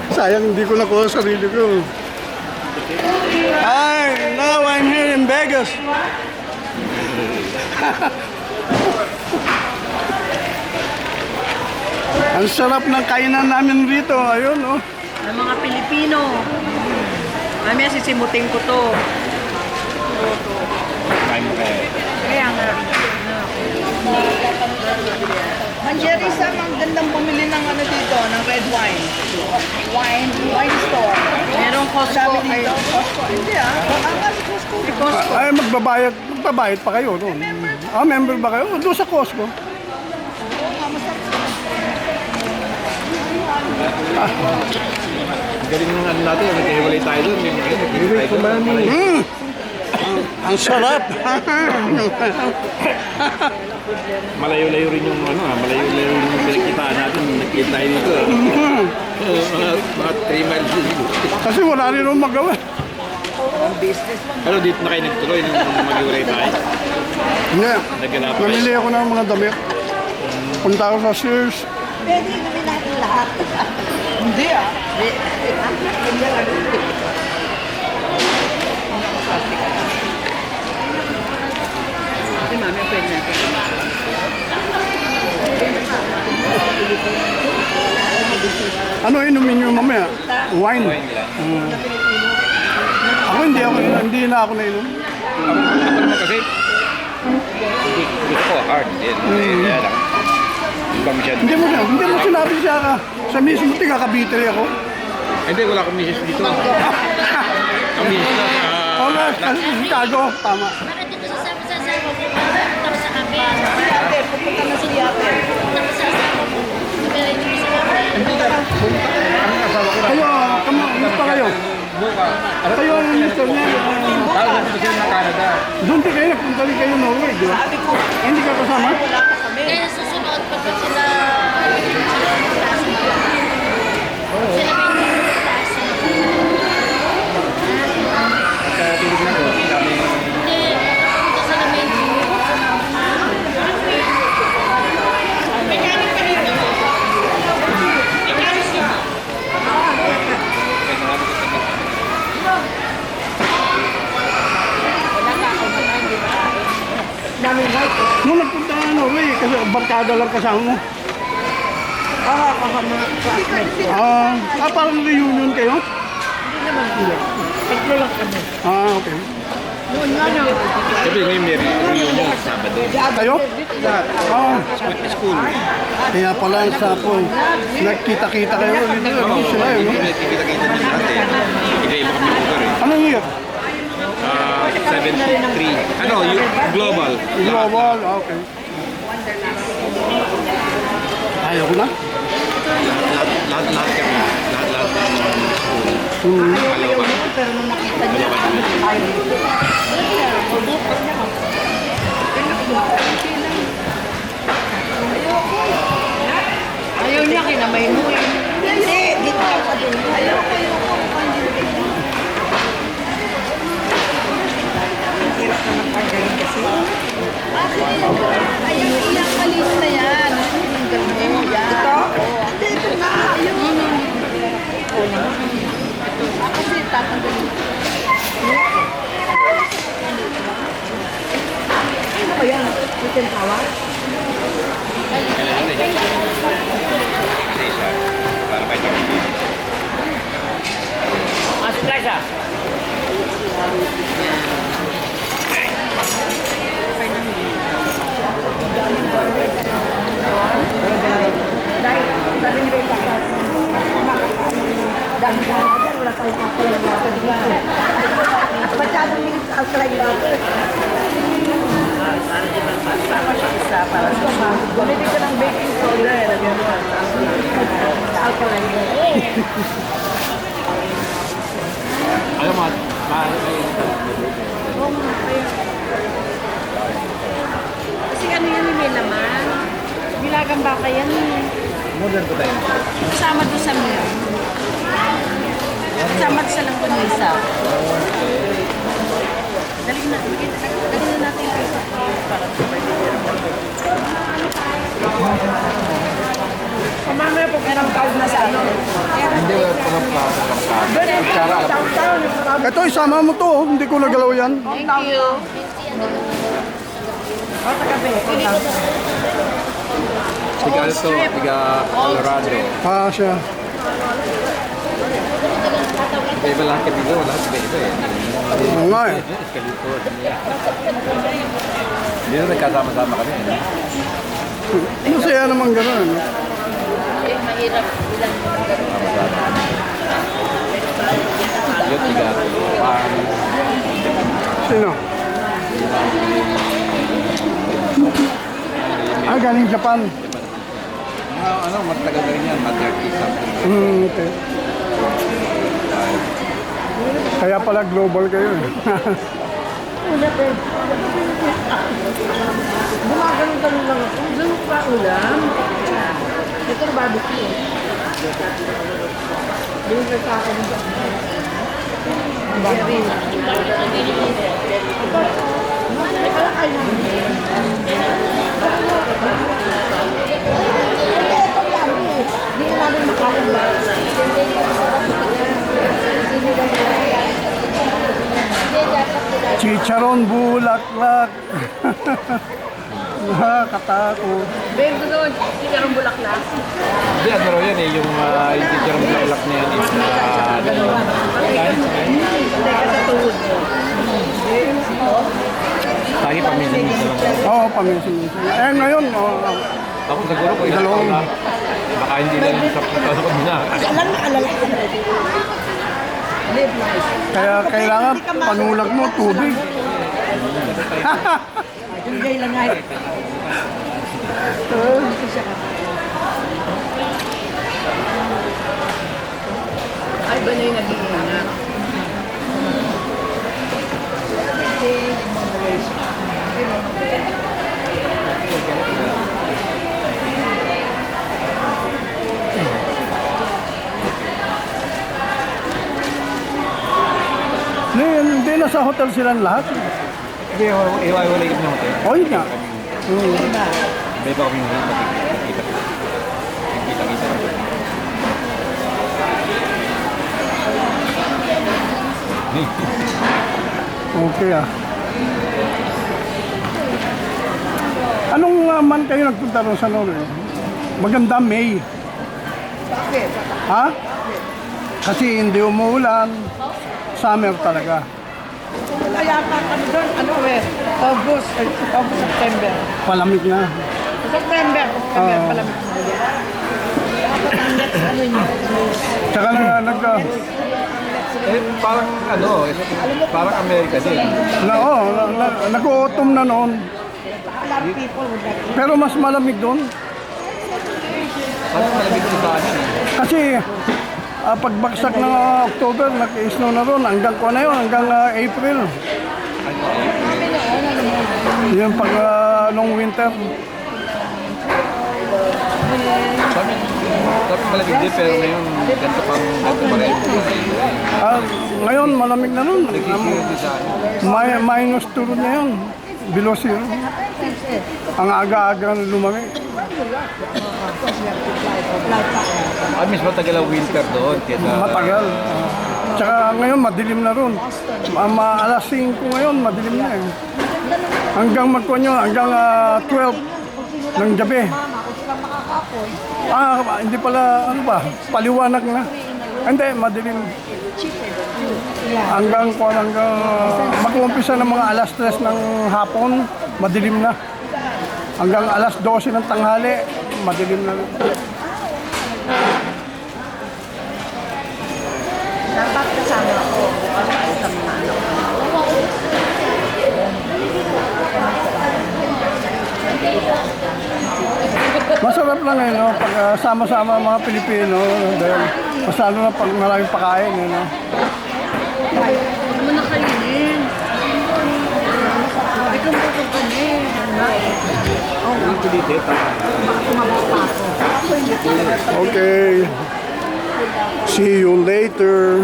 Sayang hindi ko nakuha sa sarili ko. Hi, now I'm here in Vegas. Ang sarap ng kainan namin rito. Ayun, oh. Ng mga Pilipino. Mamaya sisimutin ko to. Kaya nga. Manjeri Sam, ang gandang bumili ng ano dito, ng red wine. Wine store. Merong Costco. Sabi dito, Costco. Hindi Costco. Ay, magbabayad pa kayo doon. Member ba kayo? Doon sa Costco. Galing ng ano natin, naghiwalay tayo doon. Naghiwalay tayo doon. Ang sarap. Malayo-layo rin yung malayo-layo rin yung pinagkitaan natin. Nagkita tayo dito. Mga 3 miles dito. Kasi wala rin nung magawa. Pero dito na kayo nagtuloy nung maghiwalay tayo. Hindi. Naghanap kayo. Namili ako ng mga damit. Punta ako sa Sears. Pwede namin natin lahat. Hindi Kasi mami, pwede natin. Ano inumin nyo mamaya? Wine. Ako hindi na ako nainom. Ako naman kasi gusto ko hard. Kaya lang. Ibang siya. Hindi mo sinabi siya ka. Sa mismo tiga Cavite ako. Hindi, wala akong misis dito. Ang misis na Sa Chicago. Tama. Bakit dito sa sabi tapos sa kape? Ate, pupunta na si Ate. Tapos sa asawa mo. Pero hindi mo sa kape. Kayo, ano pa kayo? Kayo ang minister niya. ng Canada. Doon kayo, nagpunta rin kayo Norway, di ba? Sabi ko, Hindi ka kasama? wala ka kami. Kaya susunod pagka sila sila may taas. Hindi, pagka sila may Nung nagpunta ka Norway, kasi barkada lang kasama mo. Parang reunion kayo? Tatlo lang kami. Okay. Noon nga na. Sabi ngayon may reunion Sabado. Kayo? School. Kaya pala sa po, nagkita-kita kayo. Hindi sila yun. No? Kita-kita din natin. Iba-iba kami lugar eh. Anong year? 73. Ano, yung global. Global, okay. Ayaw ko na. Lahat kami. Lahat ng school. Kalawa. Pero nung nakita niya, ayaw dito. Ayaw niya, kinamay mo eh. Hindi, dito ka dun. Ayaw ko. Hirap na magpagaling kasi. Ayaw, ilang kalis na yan. Ang galing mo yan. Ito? Dito na. Ayaw. Kasi tatanggalin. Ano ba yan? Chicken tawa? Para may tawag. Wala tayong kapalan natin. Masyadong yung alkaline natin. Sama siya isa para sa bumili ka ng baking soda eh. Alkaline natin. Alam mo, Kasi ano yan, may laman. Bilagang baka yan. modern po tayo. Kasama doon sa meal. Kasama doon sa langganisa. Dali na natin kayo sa para sa pwede. Mamaya merang tawag na sa ano. Hindi, wala pa ng plato. Ito, isama mo to. Hindi ko nagalaw yan. Thank you. Tiga ito, tiga Colorado. Ah, siya. Iba lang kami doon, lahat iba eh. Oo nga eh. California. Hindi na nagkasama-sama kami. Masaya naman gano'n. Ano? Mahirap bilang Yung tiga, Sino? Ah, galing Japan. ano, matagal na rin yan, mag-30 something. Okay. Kaya pala global kayo eh. Gumagano-gano lang ako. Ganun pa ulam. Ito ang barbecue. Yung nagkaka ng barbecue. Ay, pala kayo Hindi na namin makain ba? Chicharon bulaklak. Nakakatakot. Babe, doon, sikarong bulaklak. Hindi, ano raw yan eh, yung teacher ng ulak na yan is Hindi ka sa tuhod mo. tayo paminsan-minsan lang. Oo, paminsan-minsan. Eh, ngayon, Ako siguro kung isang taon na, baka hindi na rin sa pagkano kami na. Live life. kaya kailangan panulag mo tubig. Enjoy lang ay. Ay, ba na yung nag-iingat? Hindi, nasa hotel silang lahat. Hindi, iwa-iwalay kami ng hotel. O, yun nga. May ba kami kita-kita lang. Okay ah. Anong man kayo nagpunta ron sa Norway? Maganda May. Bakit? Ha? Kasi hindi umuulan. Summer talaga. Wala yata kami doon. Ano eh? August, September. Palamig na. September, palamig. Ano yun? Tsaka Parang ano, parang Amerika din. nag-autumn na noon. A lot of people would like to. Pero mas malamig doon. Parang malamig din sa amin eh. Kasi pagbagsak ng October, nag-snow na ron. Hanggang ko na yun, hanggang April. Yan pag long winter. Tapos malamig din, pero ngayon ganito pa rin. Ngayon, malamig na nun. Nag-i-feel din sa amin. Minus 2 na yun. Below zero. Ang aga-aga lumamig. Mismo tagal ang winter doon. Kaya Matagal. Tsaka ngayon, madilim na ron. Alas 5 ngayon, madilim na eh. Hanggang hanggang 12 ng gabi. Hindi pala, ano ba, paliwanag na. Hindi, madilim. Hanggang mag-umpisa ng mga alas 3 ng hapon, madilim na. Hanggang alas 12 ng tanghali, madilim na. Dapat kasama ako. Sa mga ano. Masarap lang eh, no? Pag sama-sama mga Pilipino, dahil mas lalo na pag maraming pakain, eh, no? Huwag mo na kainin. Ikaw mo ito kami. Okay. See you later.